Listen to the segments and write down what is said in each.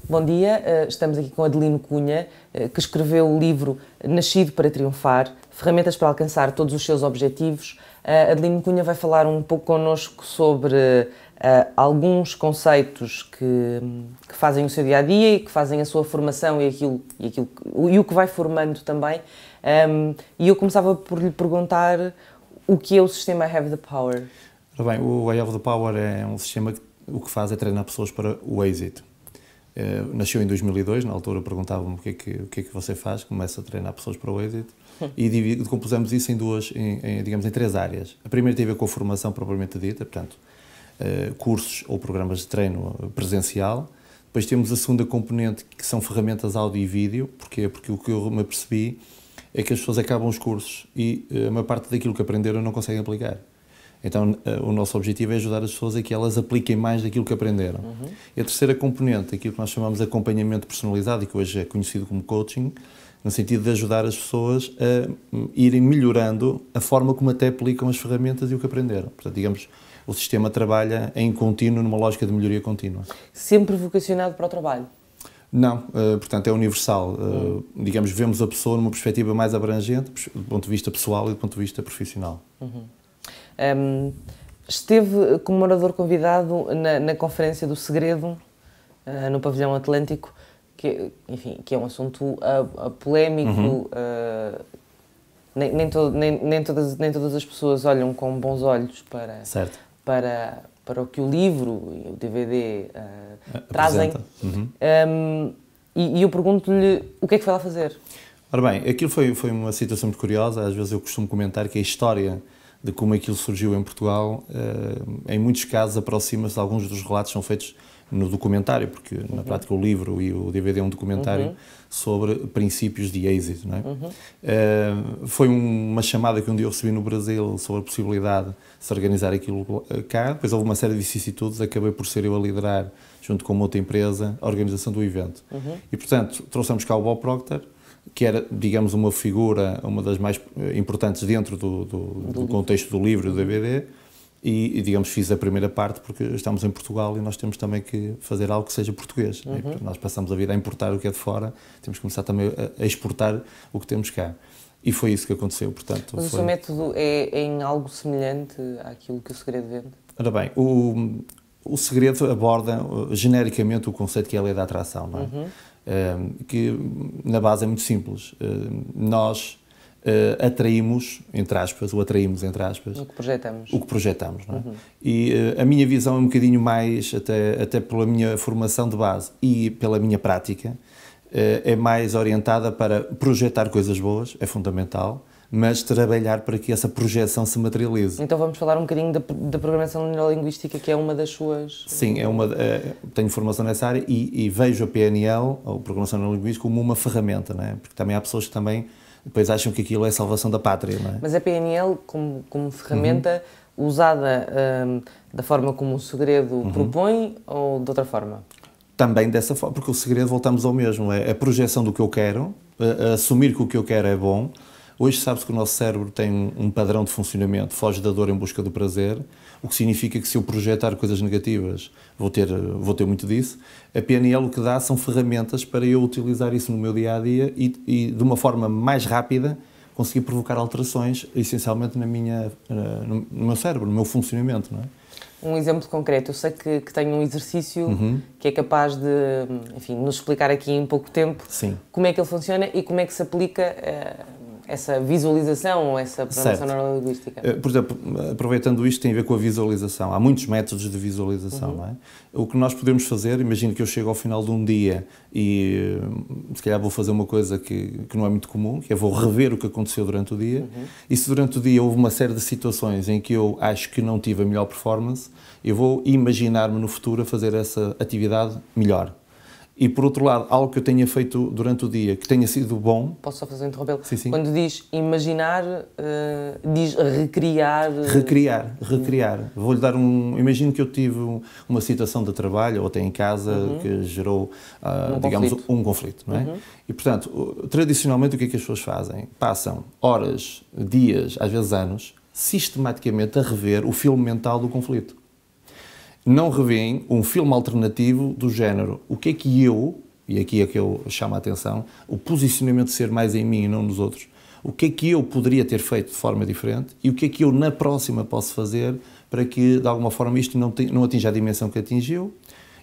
Bom dia, estamos aqui com Adelino Cunha, que escreveu o livro Nascido para Triunfar, ferramentas para alcançar todos os seus objetivos. Adelino Cunha vai falar um pouco connosco sobre alguns conceitos que fazem o seu dia-a-dia e que fazem a sua formação e o que vai formando também. E eu começava por lhe perguntar o que é o sistema I Have the Power. Ora bem, o I Have the Power é um sistema que o que faz é treinar pessoas para o êxito. Nasceu em 2002, na altura perguntavam-me o que é que você faz, começa a treinar pessoas para o êxito, e compusemos isso em três áreas. A primeira tem a ver com a formação propriamente dita, portanto, cursos ou programas de treino presencial. Depois temos a segunda componente, que são ferramentas áudio e vídeo. Porquê? Porque o que eu me apercebi é que as pessoas acabam os cursos e a maior parte daquilo que aprenderam não conseguem aplicar. Então, o nosso objetivo é ajudar as pessoas a que elas apliquem mais daquilo que aprenderam. E a terceira componente, aquilo que nós chamamos de acompanhamento personalizado e que hoje é conhecido como coaching, no sentido de ajudar as pessoas a irem melhorando a forma como até aplicam as ferramentas e o que aprenderam. Portanto, digamos, o sistema trabalha em contínuo, numa lógica de melhoria contínua. Sempre vocacionado para o trabalho? Não, portanto é universal. Digamos, vemos a pessoa numa perspectiva mais abrangente, do ponto de vista pessoal e do ponto de vista profissional. Esteve como orador convidado na Conferência do Segredo, no Pavilhão Atlântico, que é um assunto polémico. Nem todas as pessoas olham com bons olhos para o que o livro e o DVD trazem. E eu pergunto-lhe o que é que foi lá fazer? Ora bem, aquilo foi uma situação muito curiosa. Às vezes eu costumo comentar que a história de como aquilo surgiu em Portugal, em muitos casos aproxima-se de alguns dos relatos que são feitos no documentário, porque na prática o livro e o DVD é um documentário sobre princípios de êxito, não é? Foi uma chamada que um dia eu recebi no Brasil sobre a possibilidade de se organizar aquilo cá. Depois houve uma série de vicissitudes, acabei por ser eu a liderar, junto com uma outra empresa, a organização do evento. E, portanto, trouxemos cá o Bob Proctor, que era, digamos, uma figura, uma das mais importantes dentro do contexto do livro e do DVD, e, digamos, fiz a primeira parte porque estamos em Portugal e nós temos também que fazer algo que seja português. Nós passamos a vida a importar o que é de fora, temos que começar também a exportar o que temos cá. E foi isso que aconteceu, portanto... Mas o seu método é em algo semelhante àquilo que o Segredo vende? Ora bem, o Segredo aborda genericamente o conceito que é a lei da atração, não é? Que na base é muito simples. Nós atraímos, entre aspas, o que projetamos. O que projetamos, não é? E a minha visão é um bocadinho mais, até pela minha formação de base e pela minha prática, é mais orientada para projetar coisas boas, é fundamental, mas trabalhar para que essa projeção se materialize. Então vamos falar um bocadinho da programação neurolinguística, que é uma das suas... Sim, tenho formação nessa área e vejo a PNL, ou Programação Neurolinguística, como uma ferramenta, não é? Porque também há pessoas que também depois acham que aquilo é a salvação da pátria, não é? Mas a PNL como ferramenta usada da forma como o Segredo propõe ou de outra forma? Também dessa forma, porque o Segredo voltamos ao mesmo, é a projeção do que eu quero, assumir que o que eu quero é bom. Hoje sabe-se que o nosso cérebro tem um padrão de funcionamento, foge da dor em busca do prazer, o que significa que se eu projetar coisas negativas vou ter muito disso. A PNL o que dá são ferramentas para eu utilizar isso no meu dia-a-dia e de uma forma mais rápida conseguir provocar alterações, essencialmente no meu cérebro, no meu funcionamento, não é? Um exemplo concreto, eu sei que tem um exercício que é capaz de, nos explicar aqui em pouco tempo como é que ele funciona e como é que se aplica essa visualização ou essa programação neurolinguística. Por exemplo, aproveitando isto, tem a ver com a visualização. Há muitos métodos de visualização, não é? O que nós podemos fazer, imagino que eu chego ao final de um dia e se calhar vou fazer uma coisa que não é muito comum, que é vou rever o que aconteceu durante o dia, e se durante o dia houve uma série de situações em que eu acho que não tive a melhor performance, eu vou imaginar-me no futuro a fazer essa atividade melhor. E, por outro lado, algo que eu tenha feito durante o dia, que tenha sido bom... Posso só fazer um interrompê-lo? Sim. Quando diz imaginar, diz recriar... Recriar. Vou-lhe dar imagino que eu tive uma situação de trabalho, ou até em casa, que gerou, um conflito, não é? E, portanto, tradicionalmente, o que é que as pessoas fazem? Passam horas, dias, às vezes anos, sistematicamente a rever o filme mental do conflito. não revêem um filme alternativo do género. O que é que eu, e aqui é que eu chamo a atenção, o posicionamento de ser mais em mim e não nos outros, o que é que eu poderia ter feito de forma diferente e o que é que eu na próxima posso fazer para que, de alguma forma, isto não atinja a dimensão que atingiu.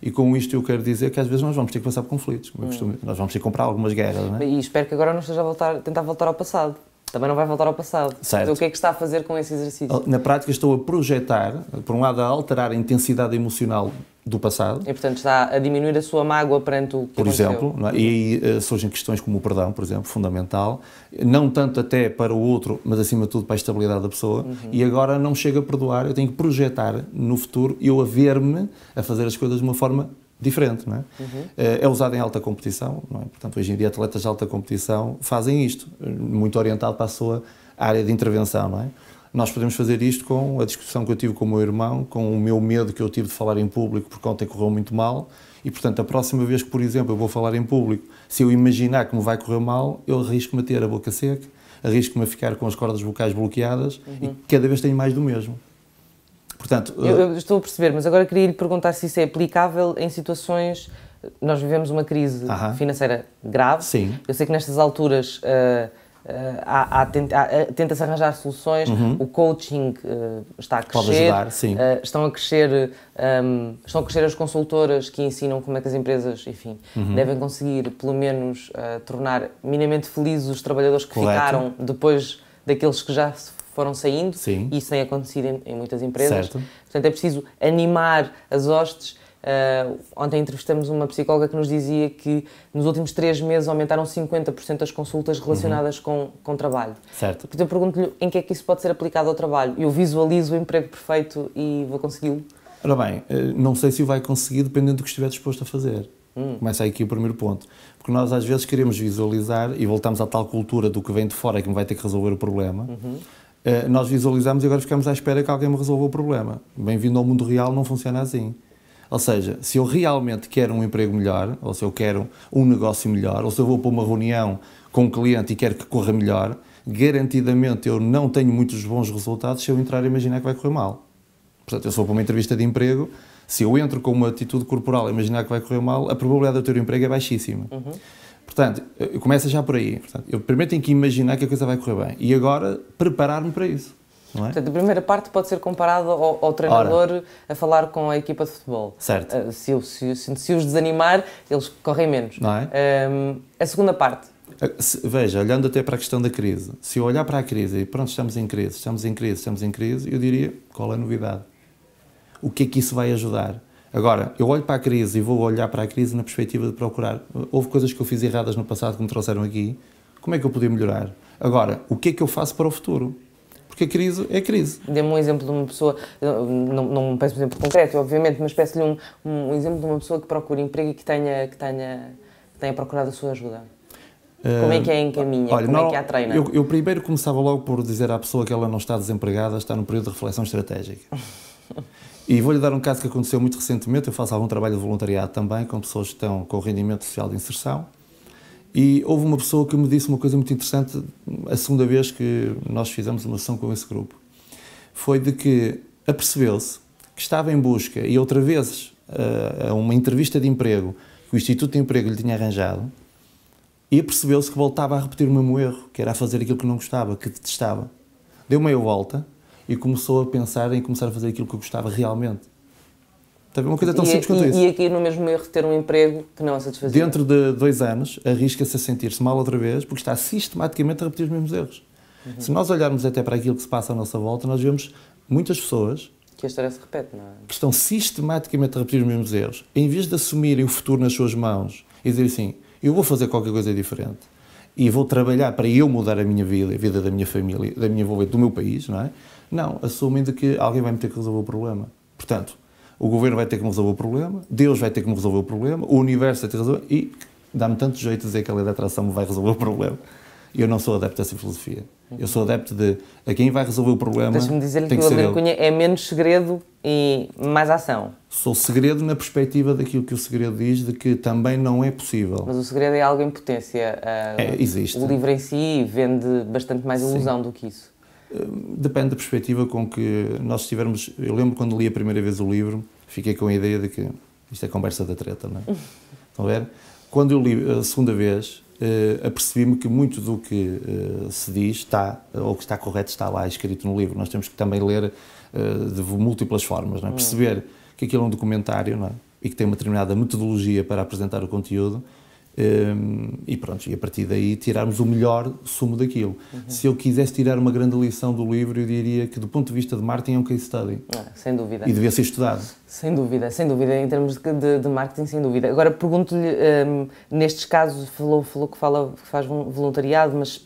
E com isto eu quero dizer que às vezes nós vamos ter que passar por conflitos, como eu costumo dizer. Nós vamos ter que comprar algumas guerras, não é? E espero que agora não esteja a tentar voltar ao passado. Também não vai voltar ao passado. Certo. Então, o que é que está a fazer com esse exercício? Na prática estou a projetar, por um lado a alterar a intensidade emocional do passado. E, portanto, está a diminuir a sua mágoa perante o que aconteceu. Por exemplo, não é? E aí surgem questões como o perdão, por exemplo, fundamental. Não tanto até para o outro, mas acima de tudo para a estabilidade da pessoa. E agora não chego a perdoar, eu tenho que projetar no futuro, eu a ver-me a fazer as coisas de uma forma diferente, não é? É usado em alta competição, não é? Portanto, hoje em dia atletas de alta competição fazem isto, muito orientado para a sua área de intervenção, não é? Nós podemos fazer isto com a discussão que eu tive com o meu irmão, com o meu medo que eu tive de falar em público porque ontem correu muito mal e, portanto, a próxima vez que, por exemplo, eu vou falar em público, se eu imaginar que me vai correr mal, eu arrisco-me a ter a boca seca, arrisco-me a ficar com as cordas vocais bloqueadas e cada vez tenho mais do mesmo. Portanto, eu estou a perceber, mas agora queria lhe perguntar se isso é aplicável em situações... Nós vivemos uma crise financeira grave. Sim. Eu sei que nestas alturas tenta-se arranjar soluções, o coaching está a crescer. Pode ajudar, sim. Estão a crescer as consultoras que ensinam como é que as empresas, enfim, devem conseguir, pelo menos, tornar minimamente felizes os trabalhadores que ficaram depois daqueles que já foram saindo. Sim. E isso tem acontecido em muitas empresas. Certo. Portanto, é preciso animar as hostes. Ontem entrevistamos uma psicóloga que nos dizia que nos últimos 3 meses aumentaram 50% as consultas relacionadas com trabalho. Certo. Portanto, eu pergunto-lhe em que é que isso pode ser aplicado ao trabalho. Eu visualizo o emprego perfeito e vou consegui-lo? Ora bem, não sei se o vai conseguir dependendo do que estiver disposto a fazer. Começa aí aqui o primeiro ponto. Porque nós às vezes queremos visualizar e voltamos à tal cultura do que vem de fora que me vai ter que resolver o problema. Nós visualizamos e agora ficamos à espera que alguém me resolva o problema. Bem-vindo ao mundo real, não funciona assim. Ou seja, se eu realmente quero um emprego melhor, ou se eu quero um negócio melhor, ou se eu vou para uma reunião com um cliente e quero que corra melhor, garantidamente eu não tenho muitos bons resultados se eu entrar e imaginar que vai correr mal. Portanto, eu sou para uma entrevista de emprego, se eu entro com uma atitude corporal a imaginar que vai correr mal, a probabilidade de eu ter um emprego é baixíssima. Portanto, começa já por aí. Portanto, eu primeiro tenho que imaginar que a coisa vai correr bem e agora preparar-me para isso. Não é? Portanto, a primeira parte pode ser comparada ao treinador a falar com a equipa de futebol. Certo. Se os desanimar, eles correm menos. Não é? A segunda parte. Veja, olhando até para a questão da crise, se eu olhar para a crise e pronto, estamos em crise, eu diria, qual é a novidade? O que é que isso vai ajudar? Agora, eu olho para a crise e vou olhar para a crise na perspectiva de procurar. Houve coisas que eu fiz erradas no passado que me trouxeram aqui, como é que eu podia melhorar? Agora, o que é que eu faço para o futuro? Porque a crise é crise. Dê-me um exemplo de uma pessoa, não peço um exemplo concreto, obviamente, mas peço-lhe um exemplo de uma pessoa que procura emprego e que tenha procurado a sua ajuda. Como é que a encaminha? Como é que a treina? Eu primeiro começava logo por dizer à pessoa que ela não está desempregada, está num período de reflexão estratégica. E vou-lhe dar um caso que aconteceu muito recentemente. Eu faço algum trabalho de voluntariado também com pessoas que estão com o rendimento social de inserção. E houve uma pessoa que me disse uma coisa muito interessante a segunda vez que nós fizemos uma sessão com esse grupo. Foi de que apercebeu-se que estava em busca, e outra vez, a uma entrevista de emprego que o Instituto de Emprego lhe tinha arranjado, e apercebeu-se que voltava a repetir o mesmo erro, que era a fazer aquilo que não gostava, que detestava. Deu meia volta e começou a pensar em começar a fazer aquilo que eu gostava realmente. Está a ver? Uma coisa tão simples quanto isso. E aqui no mesmo erro de ter um emprego que não a satisfazia. Dentro de 2 anos, arrisca-se a sentir-se mal outra vez, porque está sistematicamente a repetir os mesmos erros. Se nós olharmos até para aquilo que se passa à nossa volta, nós vemos muitas pessoas que a história se repete, não é? Que estão sistematicamente a repetir os mesmos erros. Em vez de assumirem o futuro nas suas mãos e dizer assim, eu vou fazer qualquer coisa diferente e vou trabalhar para eu mudar a minha vida, a vida da minha família, da minha envolvente, do meu país, não é? Não, assumem de que alguém vai me ter que resolver o problema. Portanto, o governo vai ter que me resolver o problema, Deus vai ter que me resolver o problema, o universo vai ter que resolver e dá-me tanto jeito de dizer que a lei da atração me vai resolver o problema. E eu não sou adepto dessa filosofia. Eu sou adepto de a quem vai resolver o problema. Deixa-me dizer-lhe que o Adelino Cunha é menos segredo e mais ação. Sou segredo na perspectiva daquilo que o segredo diz, de que também não é possível. Mas o segredo é algo em potência. Existe. O livro em si vende bastante mais ilusão do que isso. Depende da perspectiva com que nós estivermos. Eu lembro quando li a primeira vez o livro, fiquei com a ideia de que isto é conversa da treta, não é? Estão a ver? Quando eu li a segunda vez, apercebi-me que muito do que se diz está, ou que está correto, está lá escrito no livro. Nós temos que também ler de múltiplas formas, não é? Perceber que aquilo é um documentário, não é? E que tem uma determinada metodologia para apresentar o conteúdo, e pronto, e a partir daí tirarmos o melhor sumo daquilo. Se eu quisesse tirar uma grande lição do livro, eu diria que do ponto de vista de marketing é um case study. Sem dúvida. E devia ser estudado. Sem dúvida, em termos de marketing, sem dúvida. Agora, pergunto-lhe, nestes casos, falou que faz voluntariado, mas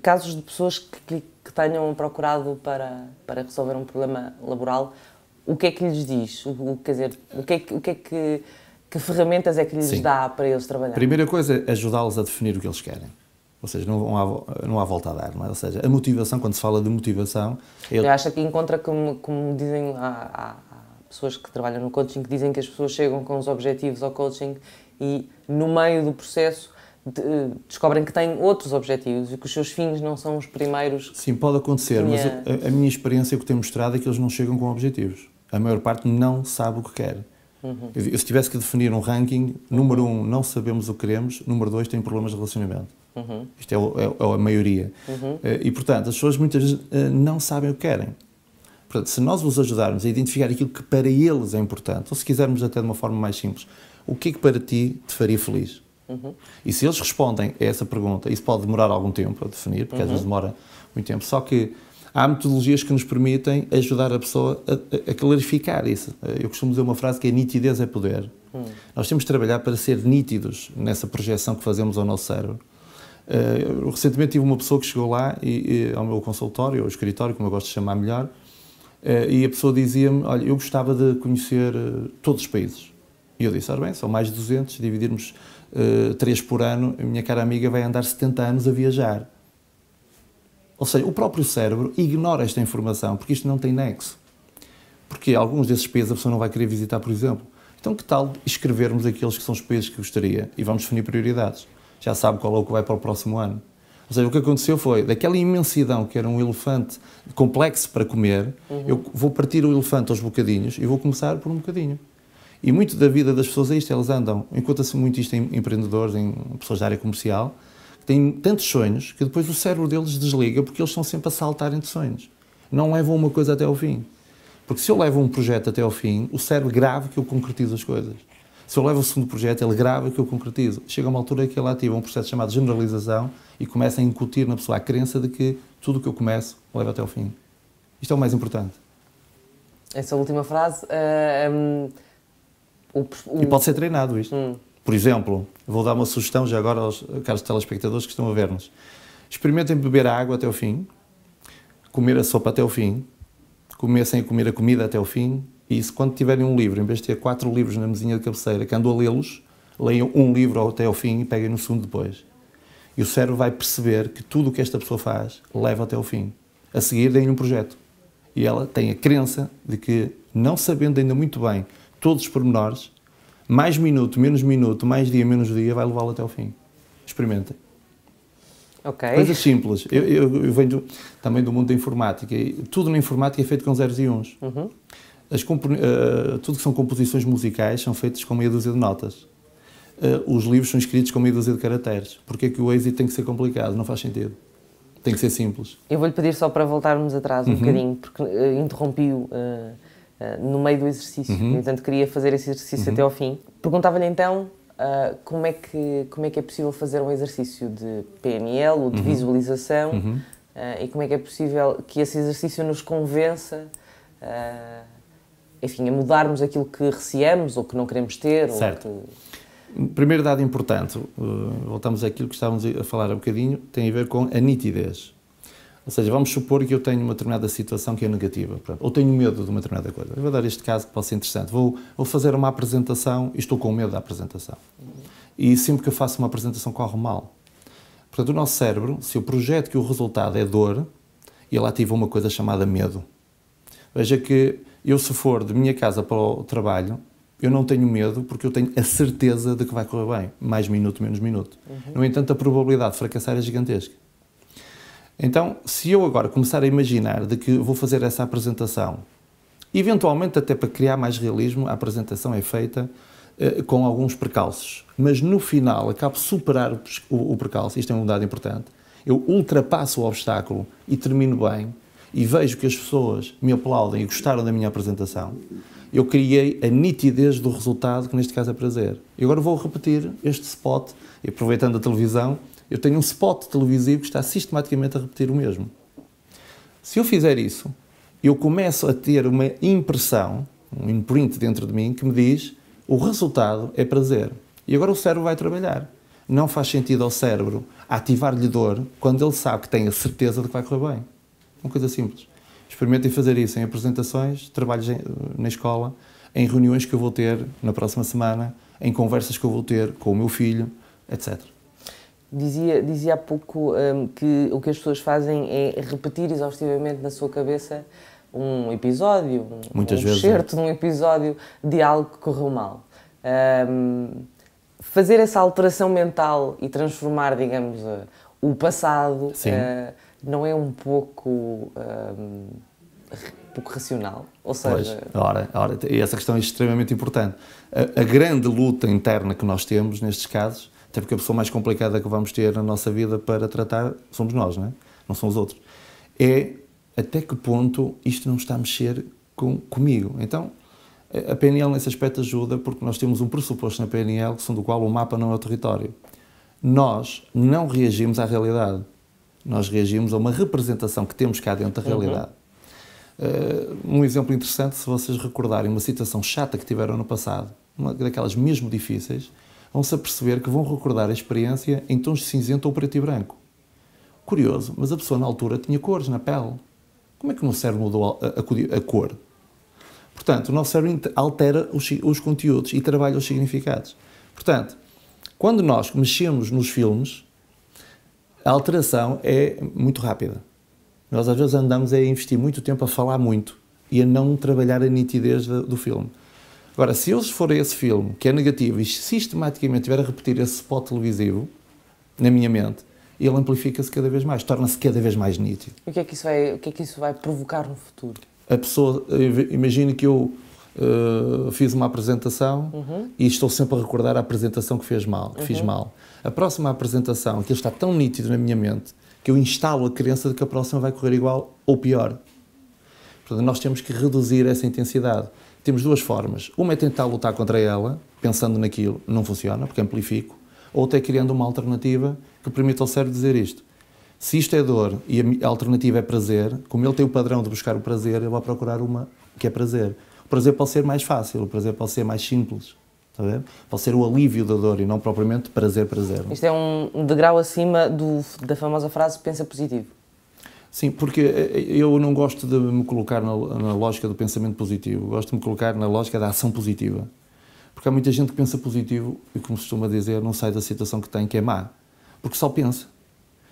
casos de pessoas que tenham procurado para resolver um problema laboral, o que é que lhes diz? Quer dizer, que ferramentas é que lhes dá para eles trabalhar? A primeira coisa é ajudá-los a definir o que eles querem. Ou seja, não há volta a dar, não é? Ou seja, a motivação, quando se fala de motivação... Eu acho que encontra, como dizem, há pessoas que trabalham no coaching que dizem que as pessoas chegam com os objetivos ao coaching e, no meio do processo, descobrem que têm outros objetivos e que os seus fins não são os primeiros... Sim, pode acontecer, mas a minha experiência, o que tem mostrado é que eles não chegam com objetivos. A maior parte não sabe o que quer. Eu, se tivesse que definir um ranking, número 1, não sabemos o que queremos, número 2, tem problemas de relacionamento. Isto é a maioria. E, portanto, as pessoas muitas vezes não sabem o que querem. Portanto, se nós os ajudarmos a identificar aquilo que para eles é importante, ou se quisermos até de uma forma mais simples, o que é que para ti te faria feliz? E se eles respondem a essa pergunta, isso pode demorar algum tempo a definir, porque às vezes demora muito tempo, só que há metodologias que nos permitem ajudar a pessoa a clarificar isso. Eu costumo dizer uma frase que é nitidez é poder. Nós temos de trabalhar para ser nítidos nessa projeção que fazemos ao nosso cérebro. Eu recentemente tive uma pessoa que chegou lá ao meu consultório, ao escritório, como eu gosto de chamar melhor, e a pessoa dizia-me, olha, eu gostava de conhecer todos os países. E eu disse, ora bem, são mais de 200, dividirmos 3 por ano, a minha cara amiga vai andar 70 anos a viajar. Ou seja, o próprio cérebro ignora esta informação, porque isto não tem nexo. Porque alguns desses países a pessoa não vai querer visitar, por exemplo. Então, que tal escrevermos aqueles que são os países que gostaria e vamos definir prioridades? Já sabe qual é o que vai para o próximo ano. Ou seja, o que aconteceu foi, daquela imensidão que era um elefante complexo para comer, eu vou partir o elefante aos bocadinhos e vou começar por um bocadinho. E muito da vida das pessoas é isto, elas andam, encontra-se muito isto em empreendedores, em pessoas da área comercial, que têm tantos sonhos que depois o cérebro deles desliga porque eles estão sempre a saltar entre sonhos. Não levam uma coisa até ao fim. Porque se eu levo um projeto até ao fim, o cérebro grava que eu concretizo as coisas. Se eu levo o segundo projeto, ele grava que eu concretizo. Chega uma altura que ele ativa um processo chamado generalização e começa a incutir na pessoa a crença de que tudo o que eu começo leva até ao fim. Isto é o mais importante. Essa última frase... E pode ser treinado isto. Por exemplo, vou dar uma sugestão já agora aos caros telespectadores que estão a ver-nos. Experimentem beber a água até ao fim, comer a sopa até ao fim, comecem a comer a comida até ao fim, e se quando tiverem um livro, em vez de ter 4 livros na mesinha de cabeceira, que andam a lê-los, leiam um livro até ao fim e peguem no segundo depois. E o cérebro vai perceber que tudo o que esta pessoa faz leva até ao fim. A seguir, deem-lhe um projeto. E ela tem a crença de que, não sabendo ainda muito bem todos os pormenores, mais minuto, mais dia, menos dia, vai levá-lo até ao fim. Experimentem. Okay. Coisas simples. Eu venho também do mundo da informática. E tudo na informática é feito com zeros e uns. Tudo que são composições musicais são feitas com meia dúzia de notas. Os livros são escritos com meia dúzia de caracteres. Porquê é que o êxito tem que ser complicado? Não faz sentido. Tem que ser simples. Eu vou-lhe pedir só para voltarmos atrás um bocadinho, porque interrompi-o no meio do exercício. Portanto, queria fazer esse exercício até ao fim. Perguntava-lhe então como é que é possível fazer um exercício de PNL ou de visualização e como é que é possível que esse exercício nos convença enfim, a mudarmos aquilo que receamos ou que não queremos ter. Certo. Primeiro dado importante, voltamos àquilo que estávamos a falar há bocadinho, tem a ver com a nitidez. Ou seja, vamos supor que eu tenho uma determinada situação que é negativa, ou tenho medo de uma determinada coisa. Eu vou dar este caso que pode ser interessante. Vou fazer uma apresentação e estou com medo da apresentação. E sempre que eu faço uma apresentação corre mal. Portanto, o nosso cérebro, se eu projeto que o resultado é dor, ele ativa uma coisa chamada medo. Veja que eu, se for de minha casa para o trabalho, eu não tenho medo porque eu tenho a certeza de que vai correr bem. Mais minuto, menos minuto. No entanto, a probabilidade de fracassar é gigantesca. Então, se eu agora começar a imaginar de que vou fazer essa apresentação Eventualmente, até para criar mais realismo, a apresentação é feita com alguns percalços. Mas no final, acabo de superar o percalço, isto é um dado importante, eu ultrapasso o obstáculo e termino bem, e vejo que as pessoas me aplaudem e gostaram da minha apresentação, eu criei a nitidez do resultado, que neste caso é prazer. E agora vou repetir este spot, e aproveitando a televisão, eu tenho um spot televisivo que está sistematicamente a repetir o mesmo. Se eu fizer isso, eu começo a ter uma impressão, um imprint dentro de mim, que me diz o resultado é prazer. E agora o cérebro vai trabalhar. Não faz sentido ao cérebro ativar-lhe dor quando ele sabe que tem a certeza de que vai correr bem. Uma coisa simples. Experimentem fazer isso em apresentações, trabalhos na escola, em reuniões que eu vou ter na próxima semana, em conversas que eu vou ter com o meu filho, etc. Dizia há pouco que o que as pessoas fazem é repetir exaustivamente na sua cabeça um episódio, Muitas um vezes, excerto de um episódio de algo que correu mal. Fazer essa alteração mental e transformar, digamos, o passado não é um pouco racional? Ou seja... Pois, e essa questão é extremamente importante. A grande luta interna que nós temos nestes casos, até porque a pessoa mais complicada que vamos ter na nossa vida para tratar somos nós, não é? Não são os outros. É até que ponto isto não está a mexer comigo. Então, a PNL nesse aspecto ajuda porque nós temos um pressuposto na PNL segundo o qual o mapa não é o território. Nós não reagimos à realidade. Nós reagimos a uma representação que temos cá dentro da realidade. Um exemplo interessante, se vocês recordarem uma situação chata que tiveram no passado, uma daquelas mesmo difíceis, vão-se aperceber que vão recordar a experiência em tons de cinzento ou preto e branco. Curioso, mas a pessoa na altura tinha cores na pele. Como é que o nosso cérebro mudou a cor? Portanto, o nosso cérebro altera os conteúdos e trabalha os significados. Portanto, quando nós mexemos nos filmes, a alteração é muito rápida. Nós às vezes andamos a investir muito tempo a falar muito e a não trabalhar a nitidez do filme. Agora, se eu for a esse filme, que é negativo, e sistematicamente estiver a repetir esse spot televisivo na minha mente, ele amplifica-se cada vez mais, torna-se cada vez mais nítido. E o que é que isso vai provocar no futuro? A pessoa, imagina que eu fiz uma apresentação e estou sempre a recordar a apresentação que fiz mal. A próxima apresentação, aquilo está tão nítido na minha mente, que eu instalo a crença de que a próxima vai correr igual ou pior. Portanto, nós temos que reduzir essa intensidade. Temos duas formas. Uma é tentar lutar contra ela, pensando naquilo, não funciona, porque amplifico. Outra é criando uma alternativa que permita ao cérebro dizer isto. Se isto é dor e a alternativa é prazer, como ele tem o padrão de buscar o prazer, ele vai procurar uma que é prazer. O prazer pode ser mais fácil, o prazer pode ser mais simples. Está a ver? Pode ser o alívio da dor e não propriamente prazer. Isto é um degrau acima da famosa frase pensa positivo. Sim, porque eu não gosto de me colocar na lógica do pensamento positivo, gosto de me colocar na lógica da ação positiva. Porque há muita gente que pensa positivo e, como se costuma dizer, não sai da situação que tem, que é má. Porque só pensa.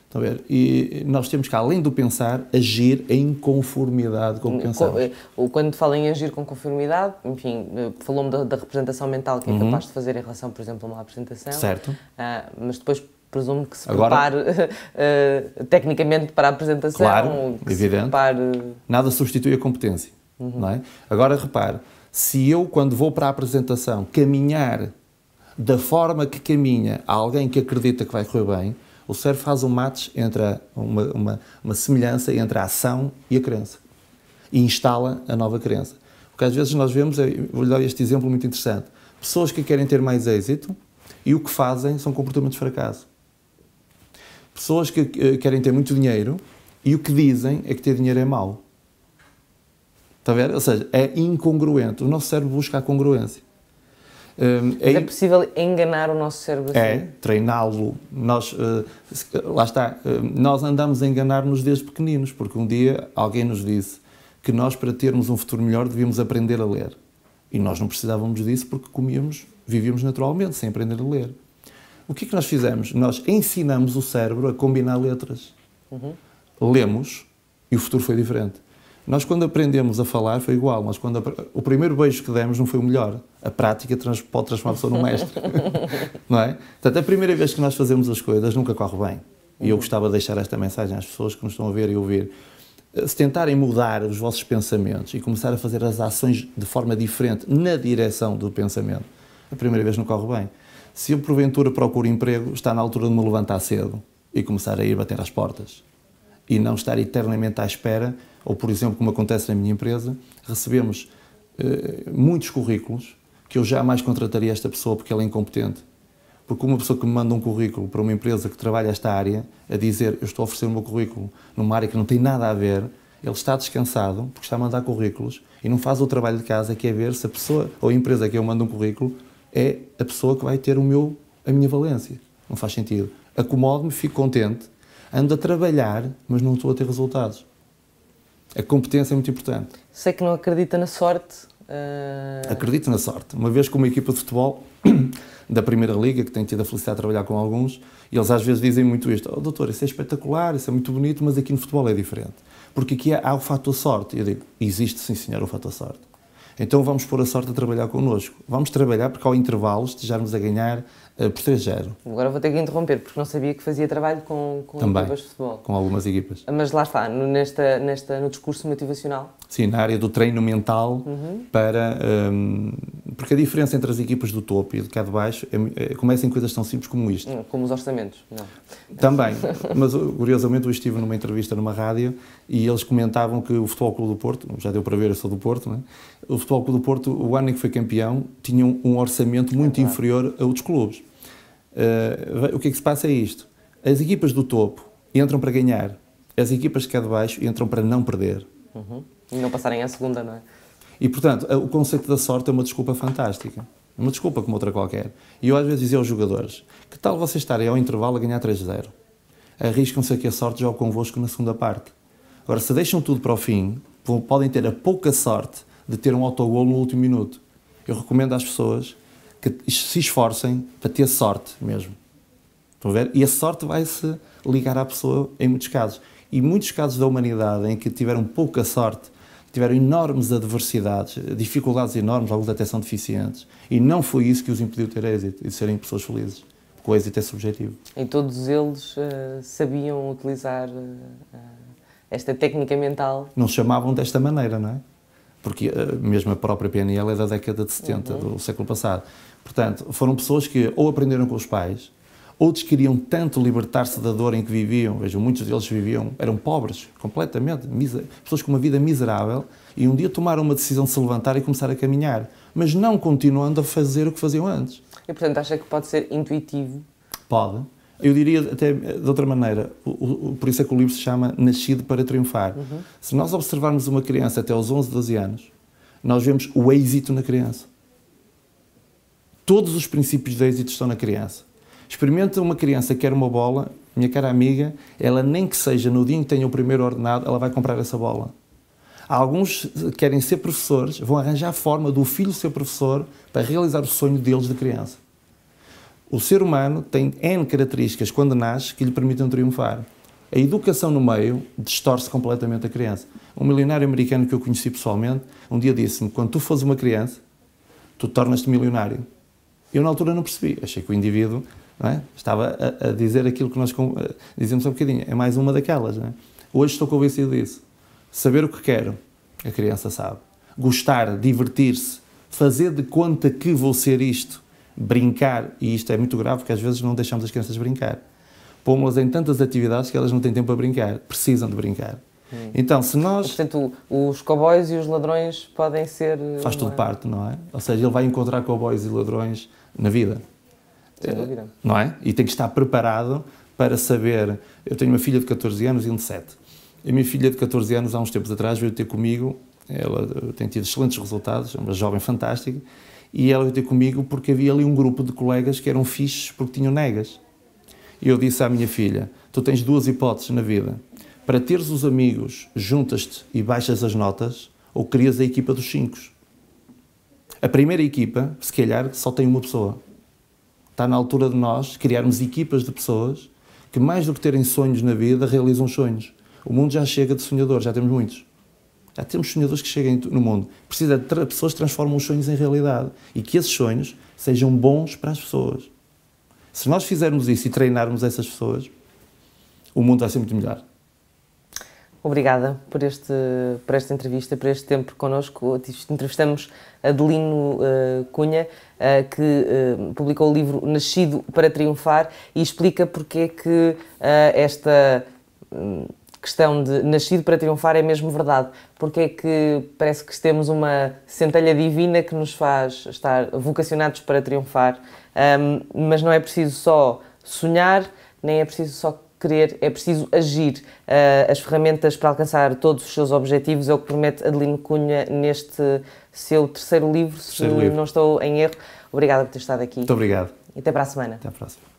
Estão a ver? E nós temos que, além do pensar, agir em conformidade com o que pensamos. Quando fala em agir com conformidade, enfim, falou-me da representação mental que é capaz de fazer em relação, por exemplo, a uma apresentação. Certo. Mas depois presumo que se prepare tecnicamente para a apresentação. Claro, evidente. Prepare... Nada substitui a competência. Não é? Agora, repare, se eu, quando vou para a apresentação, caminhar da forma que caminha alguém que acredita que vai correr bem, o cérebro faz um match entre uma semelhança entre a ação e a crença. E instala a nova crença. Porque às vezes nós vemos, vou-lhe dar este exemplo muito interessante, pessoas que querem ter mais êxito e o que fazem são comportamentos de fracasso. Pessoas que querem ter muito dinheiro e o que dizem é que ter dinheiro é mau. Está a ver? Ou seja, é incongruente. O nosso cérebro busca a congruência. É possível enganar o nosso cérebro assim? É, treiná-lo. Lá está. Nós andamos a enganar-nos desde pequeninos, porque um dia alguém nos disse que nós, para termos um futuro melhor, devíamos aprender a ler. E nós não precisávamos disso porque vivíamos naturalmente, sem aprender a ler. O que é que nós fizemos? Nós ensinamos o cérebro a combinar letras. Lemos e o futuro foi diferente. Nós, quando aprendemos a falar, foi igual. O primeiro beijo que demos não foi o melhor. A prática pode transformar a pessoa num mestre. Não é? Portanto, a primeira vez que nós fazemos as coisas nunca corre bem. E eu gostava de deixar esta mensagem às pessoas que nos estão a ver e ouvir. Se tentarem mudar os vossos pensamentos e começar a fazer as ações de forma diferente na direção do pensamento, a primeira vez não corre bem. Se eu, porventura, procuro emprego, está na altura de me levantar cedo e começar a ir bater às portas. E não estar eternamente à espera, ou, por exemplo, como acontece na minha empresa, recebemos muitos currículos que eu jamais contrataria esta pessoa porque ela é incompetente. Porque uma pessoa que me manda um currículo para uma empresa que trabalha esta área, a dizer, eu estou a oferecer o meu currículo numa área que não tem nada a ver, ele está descansado, porque está a mandar currículos, e não faz o trabalho de casa, que é ver se a pessoa, ou a empresa que eu mando um currículo, é a pessoa que vai ter a minha valência. Não faz sentido. Acomodo-me, fico contente, ando a trabalhar, mas não estou a ter resultados. A competência é muito importante. Sei que não acredita na sorte. Acredito na sorte. Uma vez com uma equipa de futebol da Primeira Liga, que tenho tido a felicidade de trabalhar com alguns, e eles às vezes dizem muito isto: oh, doutor, isso é espetacular, isso é muito bonito, mas aqui no futebol é diferente. Porque aqui há o fator sorte. E eu digo, existe sim senhor o fator sorte. Então vamos pôr a sorte a trabalhar connosco. Vamos trabalhar porque ao intervalo estejamos a ganhar por 3-0. Agora vou ter que interromper, porque não sabia que fazia trabalho com equipas de futebol. Com algumas equipas. Mas lá está, no discurso motivacional. Sim, na área do treino mental, porque a diferença entre as equipas do topo e de cá de baixo começa em coisas tão simples como isto. Como os orçamentos, não. Também, mas curiosamente eu estive numa entrevista numa rádio e eles comentavam que o Futebol Clube do Porto, já deu para ver, eu sou do Porto, não é? O Futebol Clube do Porto, o ano em que foi campeão, tinha um orçamento muito inferior a outros clubes. O que é que se passa é isto: as equipas do topo entram para ganhar, as equipas de cá de baixo entram para não perder. E não passarem à segunda, não é? E, portanto, o conceito da sorte é uma desculpa fantástica. É uma desculpa como outra qualquer. E eu às vezes dizia aos jogadores, que tal vocês estarem ao intervalo a ganhar 3-0? Arriscam-se aqui a sorte, jogo convosco na segunda parte. Agora, se deixam tudo para o fim, podem ter a pouca sorte de ter um autogolo no último minuto. Eu recomendo às pessoas que se esforcem para ter sorte mesmo. Estão a ver? E a sorte vai-se ligar à pessoa em muitos casos. E muitos casos da humanidade em que tiveram pouca sorte, tiveram enormes adversidades, dificuldades enormes, alguns até são deficientes. E não foi isso que os impediu de ter êxito e de serem pessoas felizes. Porque o êxito é subjetivo. E todos eles sabiam utilizar esta técnica mental? Não chamavam desta maneira, não é? Porque mesmo a própria PNL é da década de 70, do século passado. Portanto, foram pessoas que ou aprenderam com os pais, outros queriam tanto libertar-se da dor em que viviam. Vejam, muitos deles eram pobres, completamente, pessoas com uma vida miserável, e um dia tomaram uma decisão de se levantar e começar a caminhar, mas não continuando a fazer o que faziam antes. E, portanto, acha que pode ser intuitivo? Pode. Eu diria até de outra maneira, por isso é que o livro se chama Nascido para Triunfar. Se nós observarmos uma criança até aos 11, 12 anos, nós vemos o êxito na criança. Todos os princípios de êxito estão na criança. Experimenta uma criança que quer uma bola, minha cara amiga, ela nem que seja no dia em que tenha o primeiro ordenado, ela vai comprar essa bola. Alguns querem ser professores, vão arranjar a forma do filho ser professor para realizar o sonho deles de criança. O ser humano tem N características quando nasce que lhe permitem triunfar. A educação no meio distorce completamente a criança. Um milionário americano que eu conheci pessoalmente, um dia disse-me, quando tu fores uma criança, tu tornas-te milionário. Eu na altura não percebi, achei que o indivíduo estava a dizer aquilo que nós dizemos há um bocadinho, é mais uma daquelas. Não é? Hoje estou convencido disso. Saber o que quero, a criança sabe. Gostar, divertir-se, fazer de conta que vou ser isto, brincar, e isto é muito grave porque às vezes não deixamos as crianças brincar. Pomos-las em tantas atividades que elas não têm tempo para brincar, precisam de brincar. Então, se nós... Portanto, os cowboys e os ladrões podem ser... Faz tudo parte, não é? Ou seja, ele vai encontrar cowboys e ladrões na vida. Sem dúvida. Não é? E tem que estar preparado para saber... Eu tenho uma filha de 14 anos e um de 7. A minha filha de 14 anos, há uns tempos atrás, veio ter comigo, ela tem tido excelentes resultados, é uma jovem fantástica, e ela veio ter comigo porque havia ali um grupo de colegas que eram fixes porque tinham negas. E eu disse à minha filha, tu tens duas hipóteses na vida. Para teres os amigos, juntas-te e baixas as notas, ou crias a equipa dos 5. A primeira equipa, se calhar, só tem uma pessoa. Está na altura de nós criarmos equipas de pessoas que, mais do que terem sonhos na vida, realizam sonhos. O mundo já chega de sonhadores, já temos muitos. Já temos sonhadores que chegam no mundo. Precisa de pessoas que transformam os sonhos em realidade e que esses sonhos sejam bons para as pessoas. Se nós fizermos isso e treinarmos essas pessoas, o mundo vai ser muito melhor. Obrigada por esta entrevista, por este tempo connosco. Entrevistamos Adelino Cunha, que publicou o livro Nascido para Triunfar e explica porque é que esta questão de nascido para triunfar é mesmo verdade. Porque é que parece que temos uma centelha divina que nos faz estar vocacionados para triunfar, mas não é preciso só sonhar, nem é preciso só querer, é preciso agir. As ferramentas para alcançar todos os seus objetivos é o que promete Adelino Cunha neste seu terceiro livro, se não estou em erro. Obrigada por ter estado aqui. Muito obrigado. E até para a semana. Até à próxima.